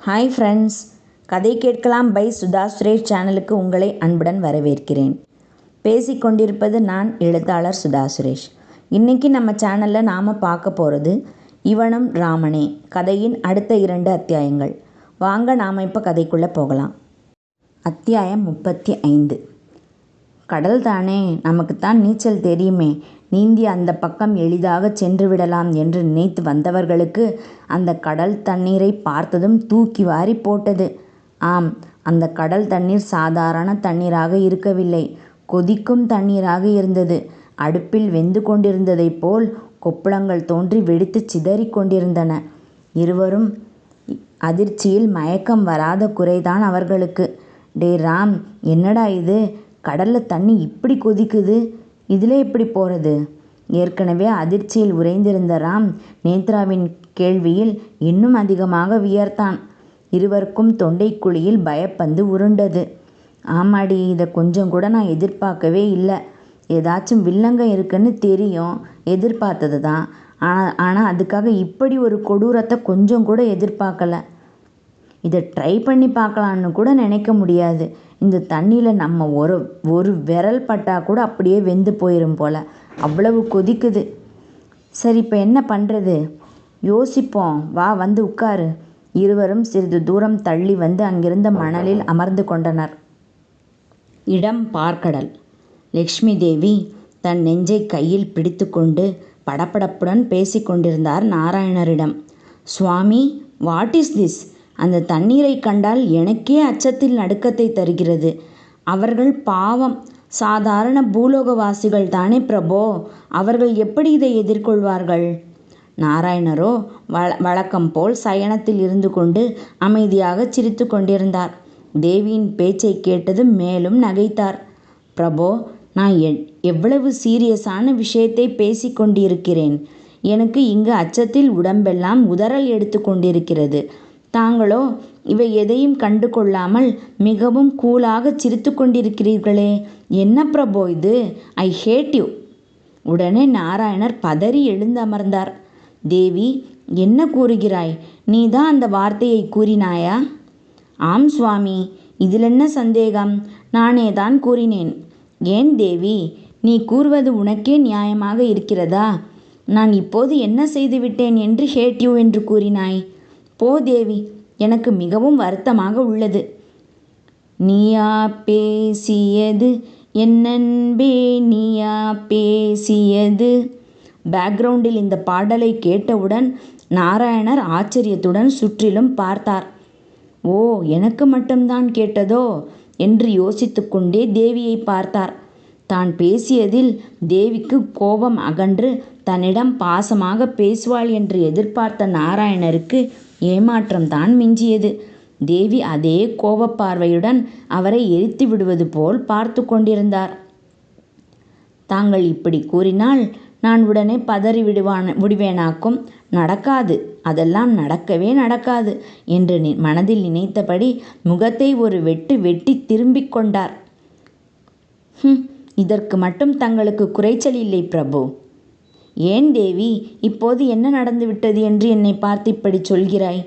Hi friends, கதை கேட்கலாம் by Sudha Suresh சேனலுக்கு உங்களை அன்புடன் வரவேற்கிறேன். பேசிக்கொண்டிருப்பது நான் எழுத்தாளர் சுதா சுரேஷ். இன்றைக்கி நம்ம சேனலில் நாம் பார்க்க போகிறது இவனும் ராமனே கதையின் அடுத்த 2 அத்தியாயங்கள். வாங்க நாம் இப்போ கதைக்குள்ளே போகலாம். அத்தியாயம் 35. கடல் தானே, நமக்குத்தான் நீச்சல் தெரியுமே, நீந்தி அந்த பக்கம் எளிதாக சென்று விடலாம் என்று நினைத்து வந்தவர்களுக்கு அந்த கடல் தண்ணீரை பார்த்ததும் தூக்கி வாரி போட்டது. ஆம், அந்த கடல் தண்ணீர் சாதாரண தண்ணீராக இருக்கவில்லை, கொதிக்கும் தண்ணீராக இருந்தது. அடுப்பில் வெந்து கொண்டிருந்ததைப் போல் கொப்புளங்கள் தோன்றி வெடித்து சிதறி கொண்டிருந்தன. இருவரும் அதிர்ச்சியில் மயக்கம் வராத குறைதான் அவர்களுக்கு. டே ராம், என்னடா இது, கடலில் தண்ணி இப்படி கொதிக்குது, இதில் எப்படி போகிறது? ஏற்கனவே அதிர்ச்சியில் உறைந்திருந்த ராம் நேத்ராவின் கேள்வியில் இன்னும் அதிகமாக வியர்த்தான். இருவருக்கும் தொண்டைக்குழியில் பயப்பந்து உருண்டது. ஆமாடி, இதை கொஞ்சம் கூட நான் எதிர்பார்க்கவே இல்லை. ஏதாச்சும் வில்லங்கம் இருக்குன்னு தெரியும், எதிர்பார்த்தது தான். ஆனால் அதுக்காக இப்படி ஒரு கொடூரத்தை கொஞ்சம் கூட எதிர்பார்க்கல. இதை ட்ரை பண்ணி பார்க்கலான்னு கூட நினைக்க முடியாது. இந்த தண்ணியில் நம்ம ஒரு விரல் பட்டால் கூட அப்படியே வெந்து போயிடும் போல், அவ்வளவு கொதிக்குது. சரி, இப்போ என்ன பண்ணுறது? யோசிப்போம், வா வந்து உட்காரு. இருவரும் சிறிது தூரம் தள்ளி வந்து அங்கிருந்த மணலில் அமர்ந்து கொண்டனர். இடம் பார்க்கடல். லக்ஷ்மி தேவி தன் நெஞ்சை கையில் பிடித்து கொண்டு படபடப்புடன் பேசி கொண்டிருந்தார் நாராயணரிடம். சுவாமி, வாட் இஸ் திஸ்? அந்த தண்ணீரை கண்டால் எனக்கே அச்சத்தில் நடுக்கத்தை தருகிறது. அவர்கள் பாவம், சாதாரண பூலோகவாசிகள் தானே பிரபோ, அவர்கள் எப்படி இதை எதிர்கொள்வார்கள்? நாராயணரோ வழக்கம் போல் சயனத்தில் இருந்து கொண்டு அமைதியாக சிரித்து கொண்டிருந்தார். தேவியின் பேச்சை கேட்டது மேலும் நகைத்தார். பிரபோ, நான் எவ்வளவு சீரியஸான விஷயத்தை பேசி கொண்டிருக்கிறேன். எனக்கு இங்கு அச்சத்தில் உடம்பெல்லாம் உதறல் எடுத்து கொண்டிருக்கிறது. தாங்களோ இவை எதையும் கண்டு கொள்ளாமல் மிகவும் கூலாக சிரித்து கொண்டிருக்கிறீர்களே, என்ன பிரபோ இது? ஐ ஹேட் யூ. உடனே நாராயணர் பதறி எழுந்தமர்ந்தார். தேவி, என்ன கூறுகிறாய்? நீ தான் அந்த வார்த்தையை கூறினாயா? ஆம் சுவாமி, இதில் என்ன சந்தேகம்? நானே தான் கூறினேன். ஏன் தேவி, நீ கூறுவது உனக்கே நியாயமாக இருக்கிறதா? நான் இப்போது என்ன செய்துவிட்டேன் என்று ஹேட் யூ என்று கூறினாய்? போ தேவி, எனக்கு மிகவும் வருத்தமாக உள்ளது. நீயா பேசியது என்னன்பே, நீயா பேசியது. பேக்ரவுண்டில் இந்த பாடலை கேட்டவுடன் நாராயணர் ஆச்சரியத்துடன் சுற்றிலும் பார்த்தார். ஓ, எனக்கு மட்டும்தான் கேட்டதோ என்று யோசித்து கொண்டே தேவியை பார்த்தார். தான் பேசியதில் தேவிக்கு கோபம் அகன்று தன்னிடம் பாசமாக பேசுவாள் என்று எதிர்பார்த்த நாராயணருக்கு ஏமாற்றம்தான் மிஞ்சியது. தேவி அதே கோபப்பார்வையுடன் அவரை எரித்து விடுவது போல் பார்த்து கொண்டிருந்தார். தாங்கள் இப்படி கூறினால் நான் உடனே பதறி விடுவேனாக்கும். நடக்காது, அதெல்லாம் நடக்கவே நடக்காது என்று மனதில் நினைத்தபடி முகத்தை ஒரு வெட்டி திரும்பிக் கொண்டார். இதற்கு மட்டும் தங்களுக்கு குறைச்சல் இல்லை பிரபு. ஏன் தேவி, இப்போது என்ன நடந்துவிட்டது என்று என்னை பார்த்து இப்படி சொல்கிறாய்?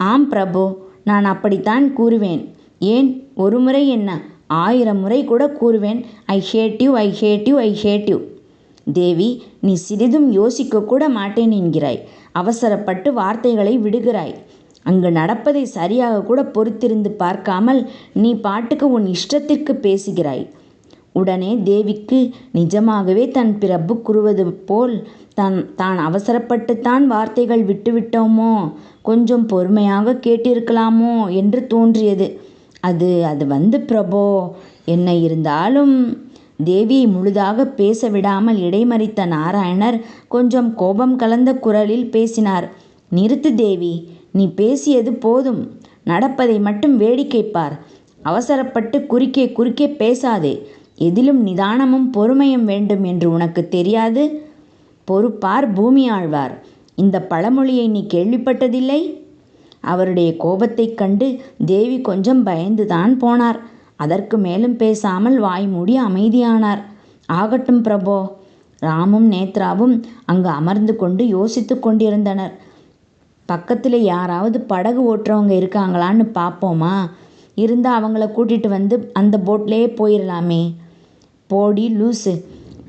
ஆம் பிரபு, நான் அப்படித்தான் கூறுவேன். ஏன் ஒரு முறை என்ன, 1000 முறை கூட கூறுவேன். I hate you, I hate you, I hate you. Devi, நீ சிறிதும் யோசிக்க கூட மாட்டேன் என்கிறாய். அவசரப்பட்டு வார்த்தைகளை விடுகிறாய். அங்கு நடப்பதை சரியாக கூட பொறுத்திருந்து பார்க்காமல் நீ பாட்டுக்கு உன் இஷ்டத்திற்கு பேசுகிறாய். உடனே தேவிக்கு நிஜமாகவே தன் பிரபு கூறுவது போல் தான் அவசரப்பட்டுத்தான் வார்த்தைகள் விட்டுவிட்டோமோ, கொஞ்சம் பொறுமையாக கேட்டிருக்கலாமோ என்று தோன்றியது. அது வந்து பிரபோ, என்ன இருந்தாலும். தேவியை முழுதாக பேச விடாமல் இடைமறித்த நாராயணர் கொஞ்சம் கோபம் கலந்த குரலில் பேசினார். நிறுத்து தேவி, நீ பேசியது போதும். நடப்பதை மட்டும் வேடிக்கை பார். அவசரப்பட்டு குறுக்கே பேசாதே. எதிலும் நிதானமும் பொறுமையும் வேண்டும் என்று உனக்கு தெரியாது? பொறுப்பார் பூமி ஆழ்வார், இந்த பழமொழியை நீ கேள்விப்பட்டதில்லை? அவருடைய கோபத்தைக் கண்டு தேவி கொஞ்சம் பயந்துதான் போனார். அதற்கு மேலும் பேசாமல் வாய் மூடி அமைதியானார். ஆகட்டும் பிரபோ. ராமும் நேத்ராவும் அங்கு அமர்ந்து கொண்டு யோசித்து கொண்டிருந்தனர். பக்கத்தில் யாராவது படகு ஓட்டுறவங்க இருக்காங்களான்னு பார்ப்போமா? இருந்தால் அவங்கள கூட்டிகிட்டு வந்து அந்த போட்லேயே போயிடலாமே. போடி லூசு,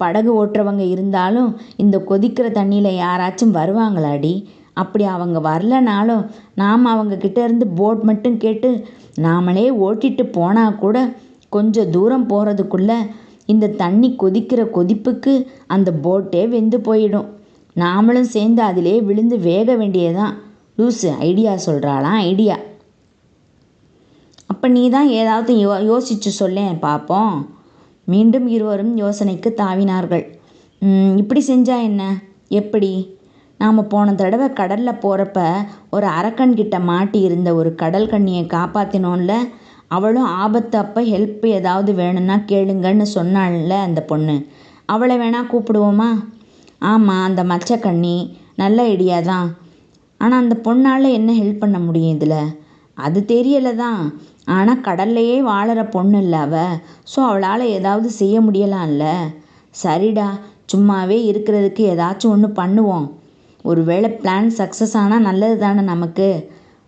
படகு ஓட்டுறவங்க இருந்தாலும் இந்த கொதிக்கிற தண்ணியில் யாராச்சும் வருவாங்களாடி? அப்படி அவங்க வரலனாலும் நாம் அவங்கக்கிட்ட இருந்து போட் மட்டும் கேட்டு நாமளே ஓட்டிட்டு போனால் கூட கொஞ்சம் தூரம் போகிறதுக்குள்ளே இந்த தண்ணி கொதிக்கிற கொதிப்புக்கு அந்த போட்டே வெந்து போயிடும். நாமளும் சேர்ந்து அதிலே விழுந்து வேக வேண்டியதான். லூசு ஐடியா சொல்கிறாளாம், ஐடியா. அப்போ நீ தான் ஏதாவது யோசிச்சு சொல்லேன் பார்ப்போம். மீண்டும் இருவரும் யோசனைக்கு தாவினார்கள். இப்படி செஞ்சா என்ன? எப்படி? நாம் போன தடவை கடலில் போகிறப்ப ஒரு அரக்கன்கிட்ட மாட்டி இருந்த ஒரு கடல் கண்ணியை காப்பாற்றினோன்ல, அவளும் ஆபத்து அப்போ ஹெல்ப் ஏதாவது வேணும்னா கேளுங்கன்னு சொன்னாள்ல அந்த பொண்ணு. அவளை வேணால் கூப்பிடுவோமா? ஆமாம், அந்த மச்சக்கண்ணி நல்ல ஐடியா தான். ஆனால் அந்த பொண்ணால் என்ன ஹெல்ப் பண்ண முடியும் இதில்? அது தெரியலை தான். ஆனால் கடல்லையே வாழற பொண்ணு இல்லை அவ. ஸோ அவளால் ஏதாவது செய்ய முடியலாம்ல. சரிடா, சும்மாவே இருக்கிறதுக்கு ஏதாச்சும் ஒன்று பண்ணுவோம். ஒருவேளை பிளான் சக்ஸஸ் ஆனால் நல்லது தானே நமக்கு.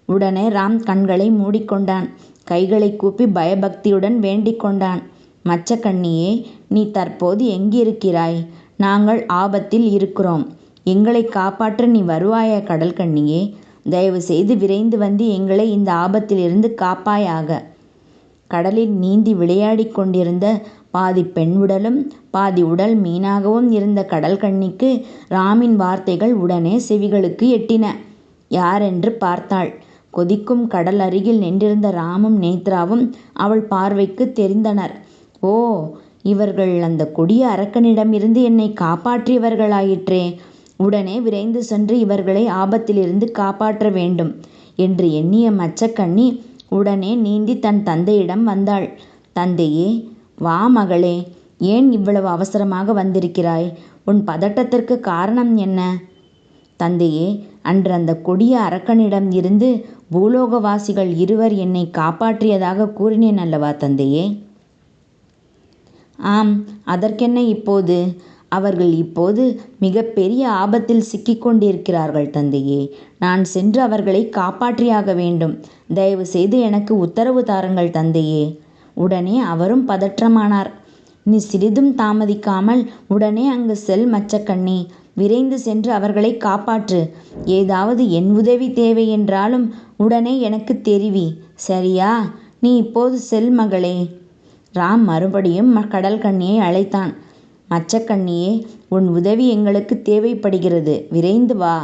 உடனே ராம் கண்களை மூடிக்கொண்டான். கைகளை கூப்பி பயபக்தியுடன் வேண்டிக் கொண்டான். மச்சக்கண்ணியே, நீ தற்போது எங்கிருக்கிறாய்? நாங்கள் ஆபத்தில் இருக்கிறோம். எங்களை காப்பாற்ற நீ வருவாயா கடல் கண்ணியே? தயவு செய்து விரைந்து வந்து எங்களை இந்த ஆபத்திலிருந்து காப்பாயாக. கடலில் நீந்தி விளையாடி கொண்டிருந்த பாதி பெண் உடலும் பாதி உடல் மீனாகவும் இருந்த கடல் கண்ணிக்கு ராமின் வார்த்தைகள் உடனே செவிகளுக்கு எட்டின. யாரென்று பார்த்தாள். கொதிக்கும் கடல் அருகில் நின்றிருந்த ராமும் நேத்ராவும் அவள் பார்வைக்கு தெரிந்தனர். ஓ, இவர்கள் அந்த கொடிய அரக்கனிடமிருந்து என்னை காப்பாற்றியவர்களாயிற்றே. உடனே விரைந்து சென்று இவர்களை ஆபத்திலிருந்து காப்பாற்ற வேண்டும் என்று எண்ணிய மச்சக்கண்ணி உடனே நீந்தி தன் தந்தையிடம் வந்தாள். தந்தையே, வா மகளே, ஏன் இவ்வளவு அவசரமாக வந்திருக்கிறாய்? உன் பதட்டத்திற்கு காரணம் என்ன? தந்தையே, அன்று அந்த கொடிய அரக்கனிடம் இருந்து பூலோகவாசிகள் இருவர் என்னை காப்பாற்றியதாக கூறினேன் அல்லவா தந்தையே? ஆம், அதற்கென்ன இப்போது? அவர்கள் இப்போது மிக பெரிய ஆபத்தில் சிக்கிக்கொண்டிருக்கிறார்கள் தந்தையே. நான் சென்று அவர்களை காப்பாற்றியாக வேண்டும். தயவு செய்து எனக்கு உத்தரவு தாருங்கள் தந்தையே. உடனே அவரும் பதற்றமானார். நீ சிறிதும் தாமதிக்காமல் உடனே அங்கு செல் மச்சக்கண்ணி. விரைந்து சென்று அவர்களை காப்பாற்று. ஏதாவது என் உதவி தேவை என்றாலும் உடனே எனக்கு தெரிவி, சரியா? நீ இப்போது செல் மகளே. ராம் மறுபடியும் கடல் கண்ணியை அழைத்தான். மச்சக்கண்ணியே, உன் உதவி எங்களுக்கு தேவைப்படுகிறது, விரைந்து வா.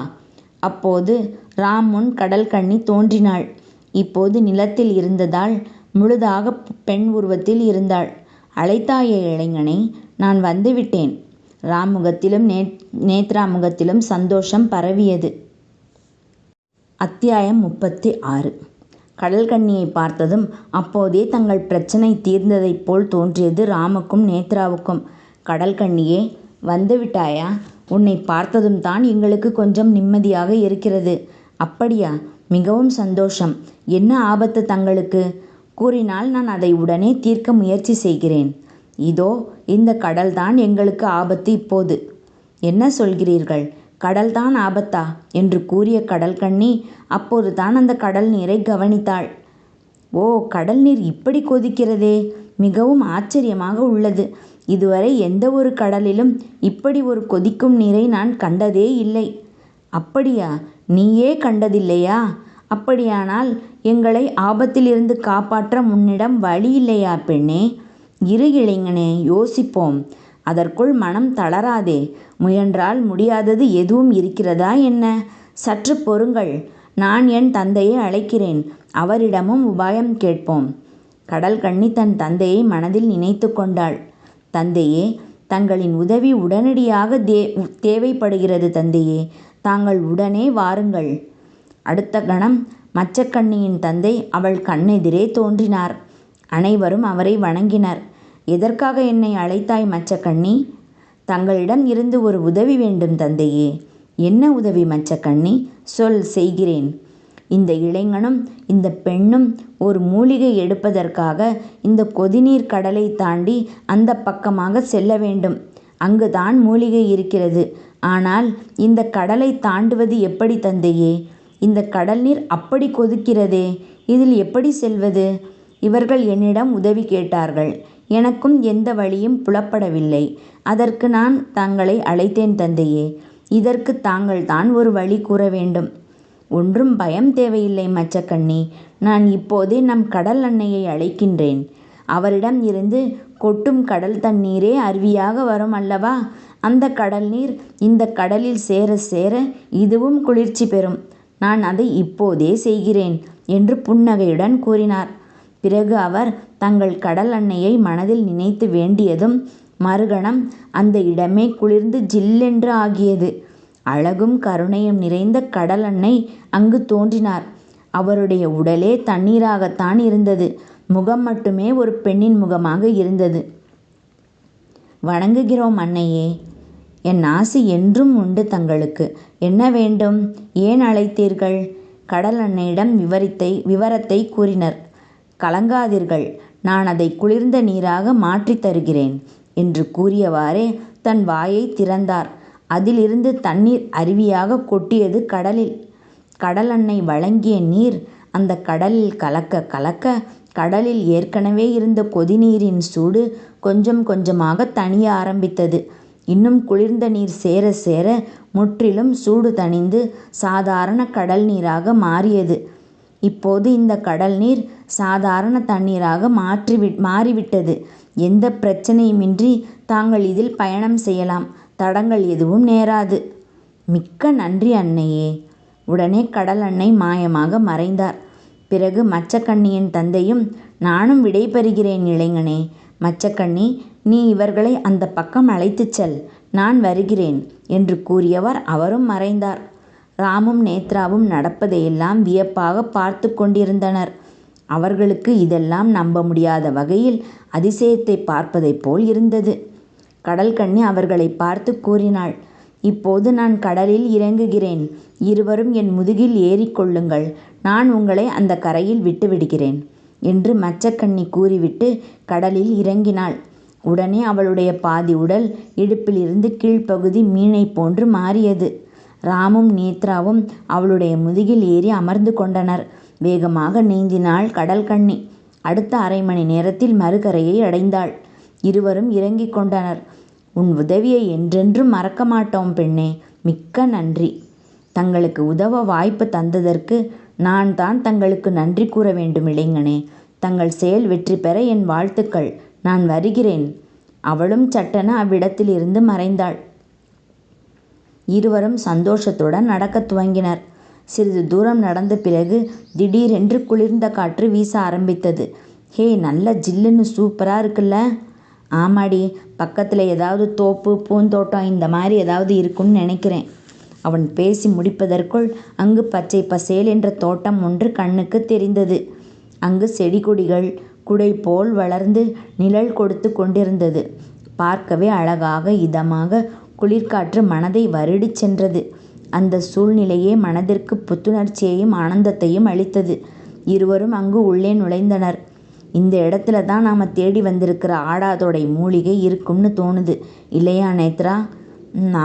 அப்போது ராம் முன் கடல் கண்ணி தோன்றினாள். இப்போது நிலத்தில் இருந்ததால் முழுதாக பெண் உருவத்தில் இருந்தாள். அழைத்தாயே இளைஞனை, நான் வந்துவிட்டேன். ராம் முகத்திலும் நேத்ரா முகத்திலும் சந்தோஷம் பரவியது. அத்தியாயம் 36. கடல் கண்ணியை பார்த்ததும் அப்போதே தங்கள் பிரச்சனை தீர்ந்ததைப் போல் தோன்றியது ராமுக்கும் நேத்ராவுக்கும். கடல் கண்ணியே, வந்துவிட்டாயா? உன்னை பார்த்ததும் தான் எங்களுக்கு கொஞ்சம் நிம்மதியாக இருக்கிறது. அப்படியா? மிகவும் சந்தோஷம். என்ன ஆபத்து தங்களுக்கு? கூறினால் நான் அதை உடனே தீர்க்க முயற்சி செய்கிறேன். இதோ இந்த கடல்தான் எங்களுக்கு ஆபத்து இப்போது. என்ன சொல்கிறீர்கள்? கடல்தான் ஆபத்தா என்று கூறிய கடல் கண்ணி அப்போது தான் அந்த கடல் நீரை கவனித்தாள். ஓ, கடல் நீர் இப்படி கொதிக்கிறதே, மிகவும் ஆச்சரியமாக உள்ளது. இதுவரை எந்த ஒரு கடலிலும் இப்படி ஒரு கொதிக்கும் நீரை நான் கண்டதே இல்லை. அப்படியா? நீயே கண்டதில்லையா? அப்படியானால் எங்களை ஆபத்திலிருந்து காப்பாற்ற முன்னிடம் வழி இல்லையா பெண்ணே? இரு இளைஞனே, யோசிப்போம். அதற்குள் மனம் தளராதே. முயன்றால் முடியாதது எதுவும் இருக்கிறதா என்ன? சற்று பொறுங்கள். நான் என் தந்தையை அழைக்கிறேன். அவரிடமும் உபாயம் கேட்போம். கடல் கண்ணி தன் தந்தையை மனதில் நினைத்து கொண்டாள். தந்தையே, தங்களின் உதவி உடனடியாக தேவைப்படுகிறது தந்தையே. தாங்கள் உடனே வாருங்கள். அடுத்த கணம் மச்சக்கண்ணியின் தந்தை அவள் கண்ணெதிரே தோன்றினார். அனைவரும் அவரை வணங்கினர். எதற்காக என்னை அழைத்தாய் மச்சக்கண்ணி? தங்களிடம் இருந்து ஒரு உதவி வேண்டும் தந்தையே. என்ன உதவி மச்சக்கண்ணி? சொல், செய்கிறேன். இந்த இளைஞனும் இந்த பெண்ணும் ஒரு மூலிகை எடுப்பதற்காக இந்த கொதிநீர் கடலை தாண்டி அந்த பக்கமாக செல்ல வேண்டும். அங்குதான் மூலிகை இருக்கிறது. ஆனால் இந்த கடலை தாண்டுவது எப்படி தந்தையே? இந்த கடல் நீர் அப்படி கொதிக்கிறதே, இதில் எப்படி செல்வது? இவர்கள் என்னிடம் உதவி கேட்டார்கள். எனக்கும் எந்த வழியும் புலப்படவில்லை. அதற்கு நான் தங்களை அழைத்தேன் தந்தையே. இதற்கு தாங்கள் தான் ஒரு வழி கூற வேண்டும். ஒன்றும் பயம் தேவையில்லை மச்சக்கண்ணி. நான் இப்போதே நம் கடல் அன்னையை அழைக்கின்றேன். அவரிடம் இருந்து கொட்டும் கடல் தண்ணீரே அருவியாக வரும் அல்லவா? அந்த கடல் நீர் இந்த கடலில் சேர சேர இதுவும் குளிர்ச்சி பெறும். நான் அதை இப்போதே செய்கிறேன் என்று புன்னகையுடன் கூறினார். பிறகு அவர் தங்கள் கடல் அன்னையை மனதில் நினைத்து வேண்டியதும் மறுகணம் அந்த இடமே குளிர்ந்து ஜில்லென்று ஆகியது. அழகும் கருணையும் நிறைந்த கடல் அன்னை அங்கு தோன்றினார். அவருடைய உடலே தண்ணீராகத்தான் இருந்தது. முகம் மட்டுமே ஒரு பெண்ணின் முகமாக இருந்தது. வணங்குகிறோம் அன்னையே. என் ஆசை என்றும் உண்டு தங்களுக்கு. என்ன வேண்டும்? ஏன் அழைத்தீர்கள்? கடல் அன்னையிடம் விவரத்தை கூறினர். கலங்காதீர்கள், நான் அதை குளிர்ந்த நீராக மாற்றித் தருகிறேன் என்று கூறியவாறே தன் வாயை திறந்தார். அதிலிருந்து தண்ணீர் அருவியாக கொட்டியது கடலில். கடல் அன்னை வழங்கிய நீர் அந்த கடலில் கலக்க கலக்க கடலில் ஏற்கனவே இருந்த கொதிநீரின் சூடு கொஞ்சம் கொஞ்சமாக தணிய ஆரம்பித்தது. இன்னும் குளிர்ந்த நீர் சேர சேர முற்றிலும் சூடு தணிந்து சாதாரண கடல் நீராக மாறியது. இப்போது இந்த கடல் நீர் சாதாரண தண்ணீராக மாறிவிட்டது. எந்த பிரச்சனையுமின்றி தாங்கள் இதில் பயணம் செய்யலாம். தடங்கள் எதுவும் நேராது. மிக்க நன்றி அன்னையே. உடனே கடல் அன்னை மாயமாக மறைந்தார். பிறகு மச்சக்கண்ணியின் தந்தையும், நானும் விடைபெறுகிறேன் இளைஞனே. மச்சக்கண்ணி, நீ இவர்களை அந்த பக்கம் அழைத்துச் செல், நான் வருகிறேன் என்று கூறியவர் அவரும் மறைந்தார். ராமும் நேத்ராவும் நடப்பதையெல்லாம் வியப்பாக பார்த்து கொண்டிருந்தனர். அவர்களுக்கு இதெல்லாம் நம்ப முடியாத வகையில் அதிசயத்தை பார்ப்பதைப் போல் இருந்தது. கடல்கண்ணி அவர்களை பார்த்து கூறினாள், இப்போது நான் கடலில் இறங்குகிறேன். இருவரும் என் முதுகில் ஏறிக்கொள்ளுங்கள். நான் உங்களை அந்த கரையில் விட்டுவிடுகிறேன் என்று மச்சக்கண்ணி கூறிவிட்டு கடலில் இறங்கினாள். உடனே அவளுடைய பாதி உடல் இடுப்பிலிருந்து கீழ்ப்பகுதி மீனை போன்று மாறியது. ராமும் நேத்ராவும் அவளுடைய முதுகில் ஏறி அமர்ந்து கொண்டனர். வேகமாக நீந்தினாள் கடல்கண்ணி. அடுத்த அரை மணி நேரத்தில் மறுகரையை அடைந்தாள். இருவரும் இறங்கிக் கொண்டனர். உன் உதவியை என்றென்றும் மறக்க மாட்டோம் பெண்ணே. மிக்க நன்றி. தங்களுக்கு உதவ வாய்ப்பு தந்ததற்கு நான் தான் தங்களுக்கு நன்றி கூற வேண்டும் இளைஞனே. தங்கள் செயல் வெற்றி பெற என் வாழ்த்துக்கள். நான் வருகிறேன். அவளும் சட்டென அவ்விடத்தில் இருந்து மறைந்தாள். இருவரும் சந்தோஷத்துடன் நடக்கத் துவங்கினர். சிறிது தூரம் நடந்த பிறகு திடீரென்று குளிர்ந்த காற்று வீச ஆரம்பித்தது. ஹே, நல்ல ஜில்லுன்னு சூப்பராக இருக்குல்ல? ஆமாடி, பக்கத்தில் ஏதாவது தோப்பு பூந்தோட்டம் இந்த மாதிரி ஏதாவது இருக்குன்னு நினைக்கிறேன். அவன் பேசி முடிப்பதற்குள் அங்கு பச்சை பசேல் என்ற தோட்டம் ஒன்று கண்ணுக்கு தெரிந்தது. அங்கு செடி கொடிகள் குடை போல் வளர்ந்து நிழல் கொடுத்து கொண்டிருந்தது. பார்க்கவே அழகாக இதமாக குளிர்காற்று மனதை வருடிச் சென்றது. அந்த சூழ்நிலையே மனதிற்கு புத்துணர்ச்சியையும் ஆனந்தத்தையும் அளித்தது. இருவரும் அங்கு உள்ளே நுழைந்தனர். இந்த இடத்துல தான் நாம் தேடி வந்திருக்கிற ஆடாதோடை மூலிகை இருக்கும்னு தோணுது இல்லையா நேத்ரா?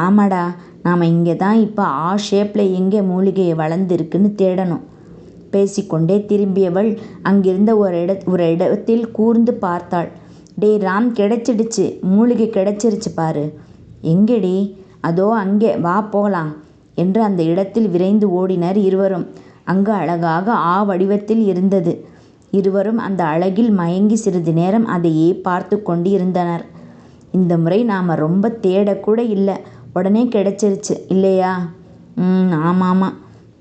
ஆமாடா, நாம் இங்கே தான் இப்போ ஷேப்பில் எங்கே மூலிகையை வளர்ந்துருக்குன்னு தேடணும். பேசிக்கொண்டே திரும்பியவள் அங்கிருந்த ஒரு இடத்தில் கூர்ந்து பார்த்தாள். டே ராம், கிடைச்சிடுச்சு, மூலிகை கிடைச்சிருச்சு பாரு. எங்கேடி? அதோ அங்கே, வா போகலாம் என்று அந்த இடத்தில் விரைந்து ஓடினர் இருவரும். அங்கு அழகாக வடிவத்தில் இருந்தது. இருவரும் அந்த அழகில் மயங்கி சிறிது நேரம் அதையே பார்த்து கொண்டு இருந்தனர். இந்த முறை நாம் ரொம்ப தேடக்கூட இல்லை, உடனே கிடைச்சிருச்சு இல்லையா? ஆமாம்.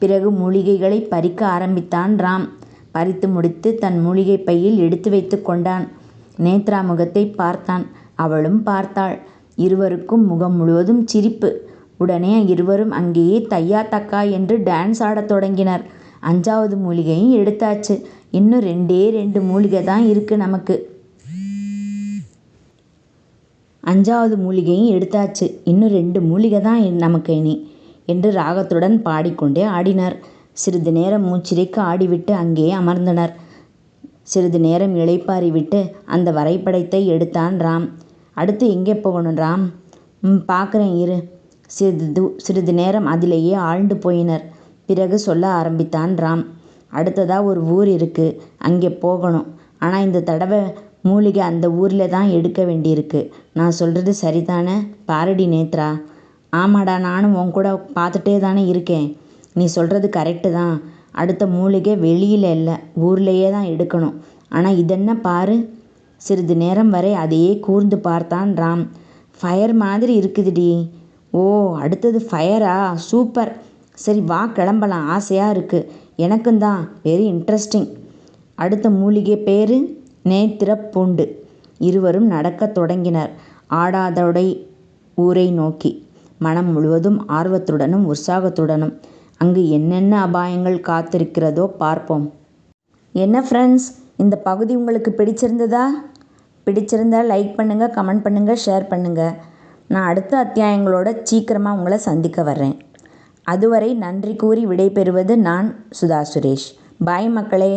பிறகு மூலிகைகளை பறிக்க ஆரம்பித்தான் ராம். பறித்து முடித்து தன் மூலிகை பையில் எடுத்து வைத்து கொண்டான். நேத்ரா முகத்தை பார்த்தான். அவளும் பார்த்தாள். இருவருக்கும் முகம் முழுவதும் சிரிப்பு. உடனே இருவரும் அங்கேயே தையா தக்கா என்று டான்ஸ் ஆடத் தொடங்கினர். 5வது மூலிகையும் எடுத்தாச்சு. இன்னும் 2 மூலிகை தான் இருக்குது நமக்கு. 5வது மூலிகையும் எடுத்தாச்சு. இன்னும் 2 மூலிகை தான் நமக்கு இனி என்று ராகத்துடன் பாடிக்கொண்டே ஆடினர். சிறிது நேரம் மூச்சிறைக்கு ஆடிவிட்டு அங்கே அமர்ந்தனர். சிறிது நேரம் இளைப்பாரி விட்டு அந்த வரைபடத்தை எடுத்தான் ராம். அடுத்து எங்கே போகணும் ராம்? பார்க்குறேன் இரு. சிறிது நேரம் அதிலேயே ஆழ்ந்து போயினர். பிறகு சொல்ல ஆரம்பித்தான் ராம். அடுத்ததாக ஒரு ஊர் இருக்குது, அங்கே போகணும். ஆனால் இந்த தடவை மூலிகை அந்த ஊரில் தான் எடுக்க வேண்டியிருக்கு. நான் சொல்கிறது சரிதானே? பாரடி நேத்ரா. ஆமாடா, நானும் உன் கூட பார்த்துட்டே தானே இருக்கேன். நீ சொல்கிறது கரெக்டு தான். அடுத்த மூலிகை வெளியில் இல்லை, ஊர்லேயே தான் எடுக்கணும். ஆனால் இதென்ன பாரு. சிறிது நேரம் வரை அதையே கூர்ந்து பார்த்தான் ராம். ஃபயர் மாதிரி இருக்குதுடி. ஓ, அடுத்தது ஃபயரா? சூப்பர். சரி வா கிளம்பலாம், ஆசையாக இருக்குது. எனக்கும் தான். Very interesting. அடுத்த மூலிகை பேர் நேத்திரப்பூண்டு. இருவரும் நடக்கத் தொடங்கினர், ஆடாதொடை ஊரை நோக்கி. மனம் முழுவதும் ஆர்வத்துடனும் உற்சாகத்துடனும். அங்கு என்னென்ன அபாயங்கள் காத்திருக்கிறதோ பார்ப்போம். என்ன ஃப்ரெண்ட்ஸ், இந்த பகுதி உங்களுக்கு பிடிச்சிருந்ததா? பிடிச்சிருந்தால் லைக் பண்ணுங்கள், கமெண்ட் பண்ணுங்கள், ஷேர் பண்ணுங்கள். நான் அடுத்த அத்தியாயங்களோட சீக்கிரமாக உங்களை சந்திக்க வர்றேன். அதுவரை நன்றி கூறி விடைபெறுவது நான் சுதா சுரேஷ். பாய் மக்களே.